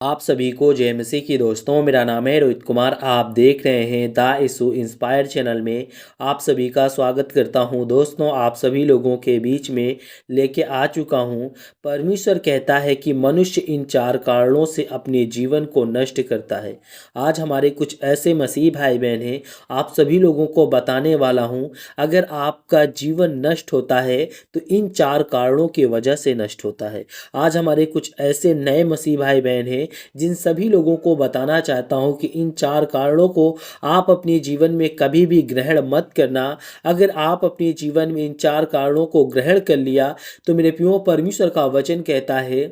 आप सभी को जय मसीह की दोस्तों। मेरा नाम है रोहित कुमार। आप देख रहे हैं द इशू इंस्पायर चैनल में। आप सभी का स्वागत करता हूं। दोस्तों, आप सभी लोगों के बीच में लेके आ चुका हूं। परमेश्वर कहता है कि मनुष्य इन 4 कारणों से अपने जीवन को नष्ट करता है। आज हमारे कुछ ऐसे मसीह भाई बहन हैं, आप सभी लोगों को बताने वाला हूं। अगर आपका जीवन नष्ट होता है तो इन 4 कारणों की वजह से नष्ट होता है। आज हमारे कुछ ऐसे नए मसीह भाई बहन हैं जिन सभी लोगों को बताना चाहता हूं कि इन 4 कारणों को आप अपने जीवन में कभी भी ग्रहण मत करना। अगर आप अपने जीवन में इन 4 कारणों को ग्रहण कर लिया तो मेरे प्रियो, परमेश्वर का वचन कहता है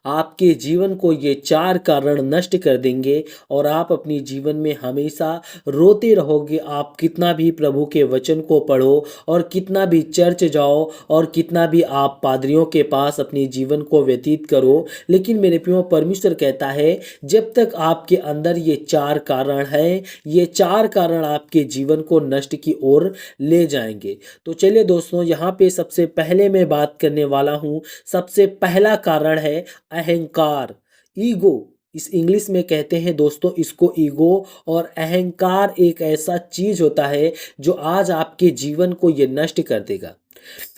आपके जीवन को ये 4 कारण नष्ट कर देंगे और आप अपने जीवन में हमेशा रोते रहोगे। आप कितना भी प्रभु के वचन को पढ़ो और कितना भी चर्च जाओ और कितना भी आप पादरियों के पास अपने जीवन को व्यतीत करो, लेकिन मेरे प्रियो, परमेश्वर कहता है जब तक आपके अंदर ये 4 कारण हैं, ये 4 कारण आपके जीवन को नष्ट की ओर ले जाएंगे। तो चलिए दोस्तों, यहाँ पे सबसे पहले मैं बात करने वाला हूँ। सबसे पहला कारण है अहंकार, ईगो। इस इंग्लिश में कहते हैं दोस्तों इसको ईगो। और अहंकार एक ऐसा चीज होता है जो आज आपके जीवन को ये नष्ट कर देगा।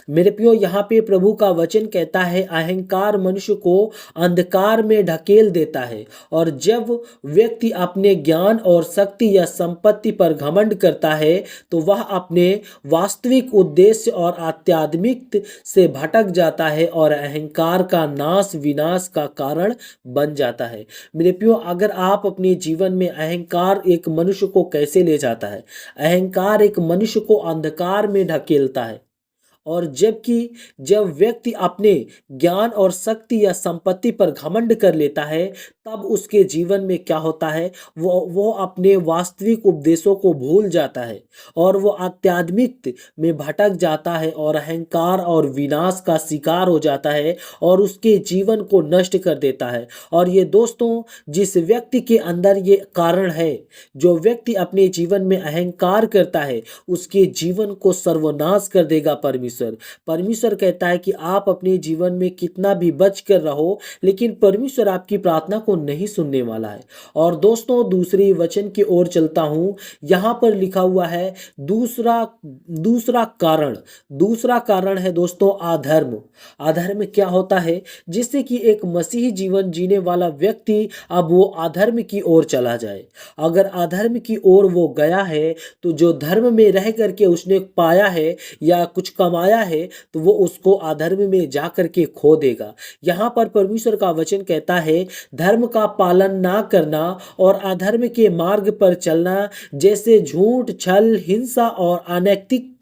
मेरे प्रियो, यहाँ पे प्रभु का वचन कहता है अहंकार मनुष्य को अंधकार में ढकेल देता है। और जब व्यक्ति अपने ज्ञान और शक्ति या संपत्ति पर घमंड करता है तो वह अपने वास्तविक उद्देश्य और आध्यात्मिक से भटक जाता है और अहंकार का नाश विनाश का कारण बन जाता है। मेरे प्रियो, अगर आप अपने जीवन में अहंकार एक मनुष्य को कैसे ले जाता है, अहंकार एक मनुष्य को अंधकार में ढकेलता है। और जबकि जब व्यक्ति अपने ज्ञान और शक्ति या संपत्ति पर घमंड कर लेता है तब उसके जीवन में क्या होता है, वो अपने वास्तविक उपदेशों को भूल जाता है और वो आध्यात्मिक में भटक जाता है और अहंकार और विनाश का शिकार हो जाता है और उसके जीवन को नष्ट कर देता है। और ये दोस्तों, जिस व्यक्ति के अंदर ये कारण है, जो व्यक्ति अपने जीवन में अहंकार करता है, उसके जीवन को सर्वनाश कर देगा परमेश्वर। परमेश्वर कहता है कि आप अपने जीवन में कितना भी बच कर रहो, लेकिन परमेश्वर आपकी प्रार्थना को नहीं सुनने वाला है। और दोस्तों, दूसरी वचन की ओर चलता हूं। यहां पर लिखा हुआ है दूसरा दूसरा कारण है दोस्तों अधर्म। अधर्म क्या होता है, जिससे कि एक मसीही जीवन जीने वाला व्यक्ति अब वो अधर्म की ओर चला जाए। अगर अधर्म की ओर वो गया है तो जो धर्म में रह करके उसने पाया है या कुछ कमाया है तो वो उसको अधर्म में जा करके खो देगा। यहाँ पर परमेश्वर का वचन कहता है धर्म का पालन ना करना और अधर्म के मार्ग पर चलना, जैसे झूठ, छल, हिंसा और अनैतिक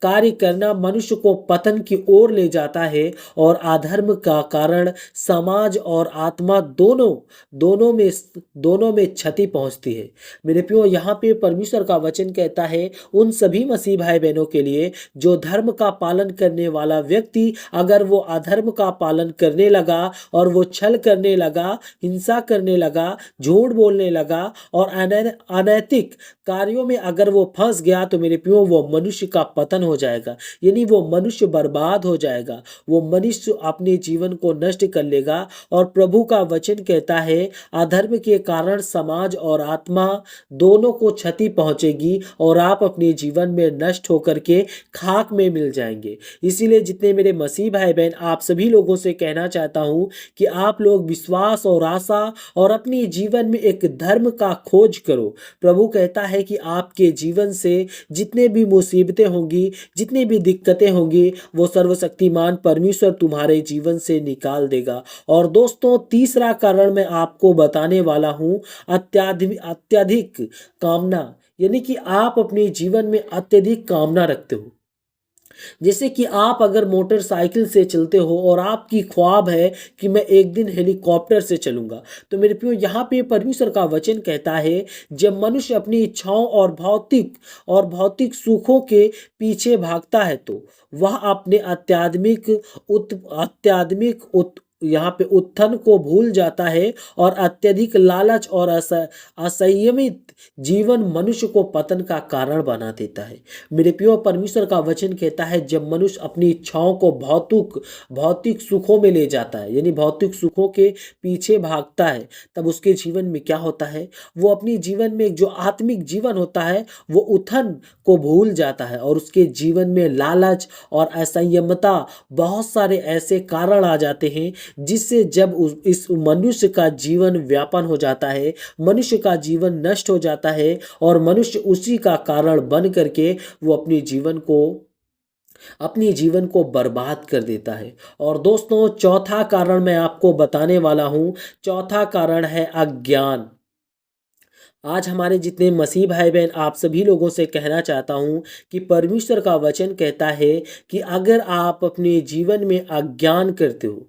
कार्य करना मनुष्य को पतन की ओर ले जाता है। और अधर्म का कारण समाज और आत्मा दोनों में क्षति पहुंचती है। मेरे प्रियो, यहाँ पे परमेश्वर का वचन कहता है उन सभी मसीह भाई बहनों के लिए जो धर्म का पालन करने वाला व्यक्ति अगर वो अधर्म का पालन करने लगा और वो छल करने लगा, हिंसा करने लगा, झूठ बोलने लगा और अनैतिक कार्यों में अगर वो फंस गया तो मेरे प्रियो, वो मनुष्य का पतन हो जाएगा, यानी वो मनुष्य बर्बाद हो जाएगा, वो मनुष्य अपने जीवन को नष्ट कर लेगा। और प्रभु का वचन कहता है अधर्म के कारण समाज और आत्मा दोनों को क्षति पहुंचेगी और आप अपने जीवन में नष्ट होकर के खाक में मिल जाएंगे। इसीलिए जितने मेरे मसीह भाई बहन, आप सभी लोगों से कहना चाहता हूं कि आप लोग विश्वास और आशा और अपने जीवन में एक धर्म का खोज करो। प्रभु कहता है कि आपके जीवन से जितने भी मुसीबतें होंगी, जितनी भी दिक्कतें होंगी, वो सर्वशक्तिमान परमेश्वर तुम्हारे जीवन से निकाल देगा। और दोस्तों, तीसरा कारण मैं आपको बताने वाला हूं अत्यधिक कामना, यानी कि आप अपने जीवन में अत्यधिक कामना रखते हो। जैसे कि आप अगर मोटरसाइकिल से चलते हो और आपकी ख्वाब है कि मैं एक दिन हेलीकॉप्टर से चलूंगा, तो मेरे प्रियो, यहाँ पे परमेश्वर का वचन कहता है जब मनुष्य अपनी इच्छाओं और भौतिक सुखों के पीछे भागता है तो वह अपने यहाँ पे उत्थान को भूल जाता है और अत्यधिक लालच और असंयमित जीवन मनुष्य को पतन का कारण बना देता है। मेरे प्रिय, परमेश्वर का वचन कहता है जब मनुष्य अपनी इच्छाओं को भौतिक भौतिक सुखों में ले जाता है, यानी भौतिक सुखों के पीछे भागता है, तब उसके जीवन में क्या होता है, वो अपनी जीवन में जो आत्मिक जीवन होता है वो उथन को भूल जाता है और उसके जीवन में लालच और असंयमता, बहुत सारे ऐसे कारण आ जाते हैं जिससे जब इस मनुष्य का जीवन व्यापन हो जाता है, मनुष्य का जीवन नष्ट हो जाता है और मनुष्य उसी का कारण बन करके वो अपनी जीवन को बर्बाद कर देता है। और दोस्तों, चौथा कारण मैं आपको बताने वाला हूं। चौथा कारण है अज्ञान। आज हमारे जितने मसीह भाई बहन, आप सभी लोगों से कहना चाहता हूं कि परमेश्वर का वचन कहता है कि अगर आप अपने जीवन में अज्ञान करते हो,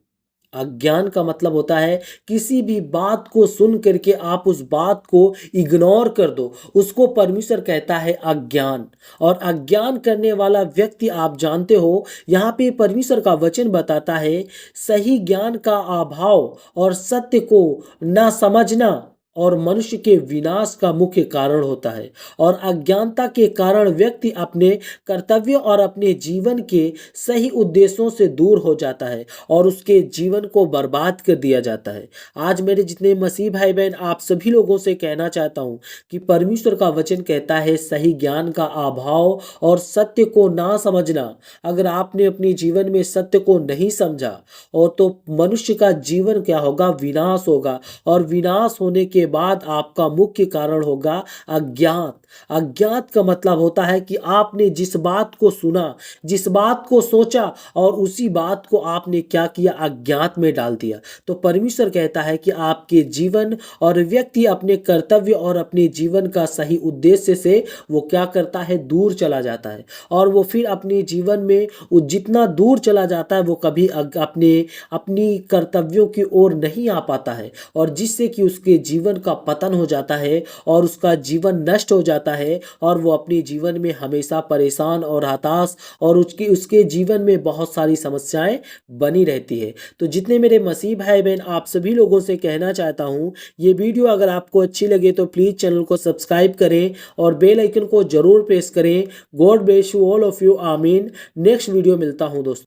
अज्ञान का मतलब होता है किसी भी बात को सुन करके आप उस बात को इग्नोर कर दो, उसको परमेश्वर कहता है अज्ञान। और अज्ञान करने वाला व्यक्ति, आप जानते हो, यहाँ पे परमेश्वर का वचन बताता है सही ज्ञान का अभाव और सत्य को ना समझना और मनुष्य के विनाश का मुख्य कारण होता है। और अज्ञानता के कारण व्यक्ति अपने कर्तव्यों और अपने जीवन के सही उद्देश्यों से दूर हो जाता है और उसके जीवन को बर्बाद कर दिया जाता है। आज मेरे जितने मसीह भाई बहन, आप सभी लोगों से कहना चाहता हूं कि परमेश्वर का वचन कहता है सही ज्ञान का अभाव और सत्य को ना समझना। अगर आपने अपने जीवन में सत्य को नहीं समझा और तो मनुष्य का जीवन क्या होगा, विनाश होगा। और विनाश होने के बाद आपका मुख्य कारण होगा अज्ञात। अज्ञात का मतलब होता है कि आपने जिस बात को सुना, जिस बात को सोचा और उसी बात को आपने क्या किया, अज्ञात में डाल दिया। तो परमेश्वर कहता है कि आपके जीवन और व्यक्ति अपने कर्तव्य और अपने जीवन का सही उद्देश्य से वो क्या करता है, दूर चला जाता है। और वो फिर अपने जीवन में वो जितना दूर चला जाता है वो कभी अपनी कर्तव्यों की ओर नहीं आ पाता है, और जिससे कि उसके जीवन का पतन हो जाता है और उसका जीवन नष्ट हो जाता है और वो अपने जीवन में हमेशा परेशान और हताश और उसके जीवन में बहुत सारी समस्याएं बनी रहती है। तो जितने मेरे मसीह भाई बहन, आप सभी लोगों से कहना चाहता हूं, ये वीडियो अगर आपको अच्छी लगे तो प्लीज़ चैनल को सब्सक्राइब करें और बेल आइकन को जरूर प्रेस करें। God bless you all of you. आमीन। नेक्स्ट वीडियो मिलता हूं दोस्तों।